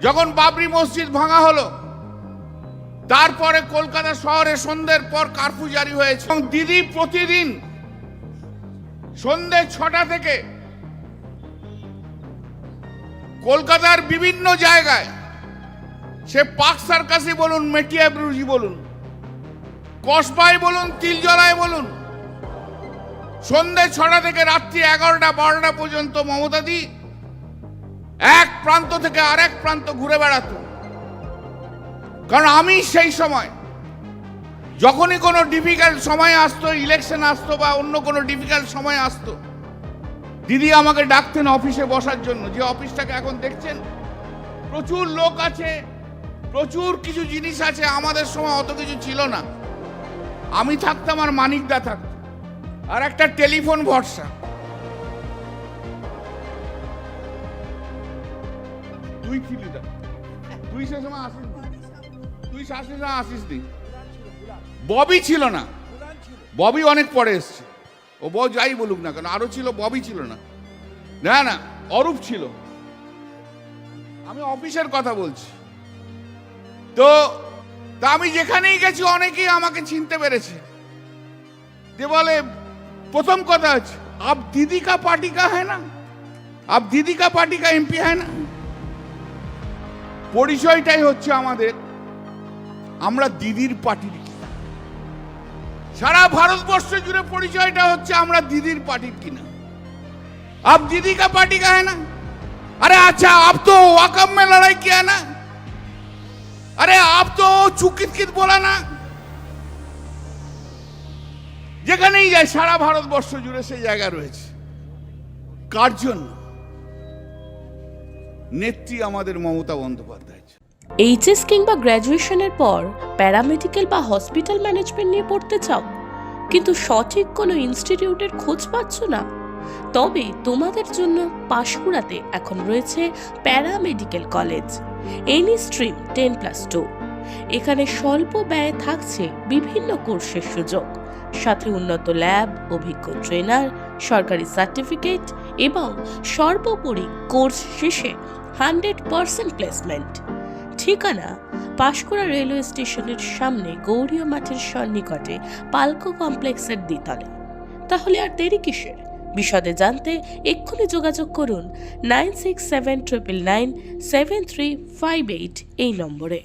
যখন বাবরি মসজিদ ভাঙা হলো, তারপরে কলকাতা শহরে সন্ধ্যের পর কারফিউ জারি হয়েছে এবং দিদি প্রতিদিন সন্ধ্যে 6টা থেকে কলকাতার বিভিন্ন জায়গায়, সে পার্ক সার্কাসই বলুন, মেটিয়া ব্রুজি বলুন, কসবায় বলুন, তিলজলায় বলুন, সন্ধ্যে 6টা থেকে রাত্রি 11টা 12টা পর্যন্ত মমতাদি এক প্রান্ত থেকে আরেক প্রান্ত ঘুরে বেড়াতো। কারণ আমি সেই সময় যখনই কোনো ডিফিকাল্ট সময় আসতো, ইলেকশন আসতো বা অন্য কোনো ডিফিকাল্ট সময় আসতো, দিদি আমাকে ডাকতেন অফিসে বসার জন্য। যে অফিসটাকে এখন দেখছেন, প্রচুর লোক আছে, প্রচুর কিছু জিনিস আছে, আমাদের সময় অত কিছু ছিল না। আমি থাকতাম আর মানিকদা থাকতো, আর একটা টেলিফোন ভরসা। তুই ছিলি না, তুই সে সময় আসিস, তুই শাসিস না আসিস নি। ববি ছিল না, ববি অনেক পরে এসছে। ও বউ যাই বলুক না কেন, আরো ছিল, ববি ছিল না, না না অরূপ ছিল। আমি অফিসের কথা বলছি। তো আমি যেখানেই গেছি অনেকেই আমাকে চিনতে পেরেছে। যে বলে, প্রথম কথা হচ্ছে, আপ দিদি কা পার্টি কা হ্যায় না, আপ দিদি কা পার্টি কা এমপি হ্যায় না। পরিচয়টাই হচ্ছে আমাদের, আমরা দিদির পার্টির। সারা ভারতবর্ষ জুড়ে পরিচয়টা হচ্ছে আমরা দিদির পার্টির কিনা। आप दीदी का पार्टी का है ना? अरे अच्छा, आप तो वाकम में लड़ाई किया ना? अरे आप तो चुकित कित बोला ना? যেখানেই যায় সারা ভারতবর্ষ জুড়ে সেই জায়গা রয়েছে। কার জন্য? নেত্রী আমাদের মমতা বন্দ্যোপাধ্যায়। এইচএস কিংবা গ্র্যাজুয়েশনের পর প্যারামেডিক্যাল বা হসপিটাল ম্যানেজমেন্ট নিয়ে পড়তে চাও, কিন্তু সঠিক কোনো ইনস্টিটিউটের খোঁজ পাচ্ছ না? তবে তোমাদের জন্য পাঁশকুড়াতে এখন রয়েছে প্যারামেডিক্যাল কলেজ, এনি স্ট্রিম 10+2। এখানে স্বল্প ব্যয়ে থাকছে বিভিন্ন কোর্সের সুযোগ, সাথে উন্নত ল্যাব, অভিজ্ঞ ট্রেনার, সরকারি সার্টিফিকেট এবং সর্বোপরি কোর্স শেষে 100% প্লেসমেন্ট। ঠিকানা পাঁশকুড়া রেলওয়ে স্টেশনের সামনে গৌরীয় মাঠের সন্নিকটে পালকো কমপ্লেক্সের দ্বিতলে। তাহলে আর দেরি কিসের? বিশদে জানতে এক্ষুনি যোগাযোগ করুন 9679997358 এই নম্বরে।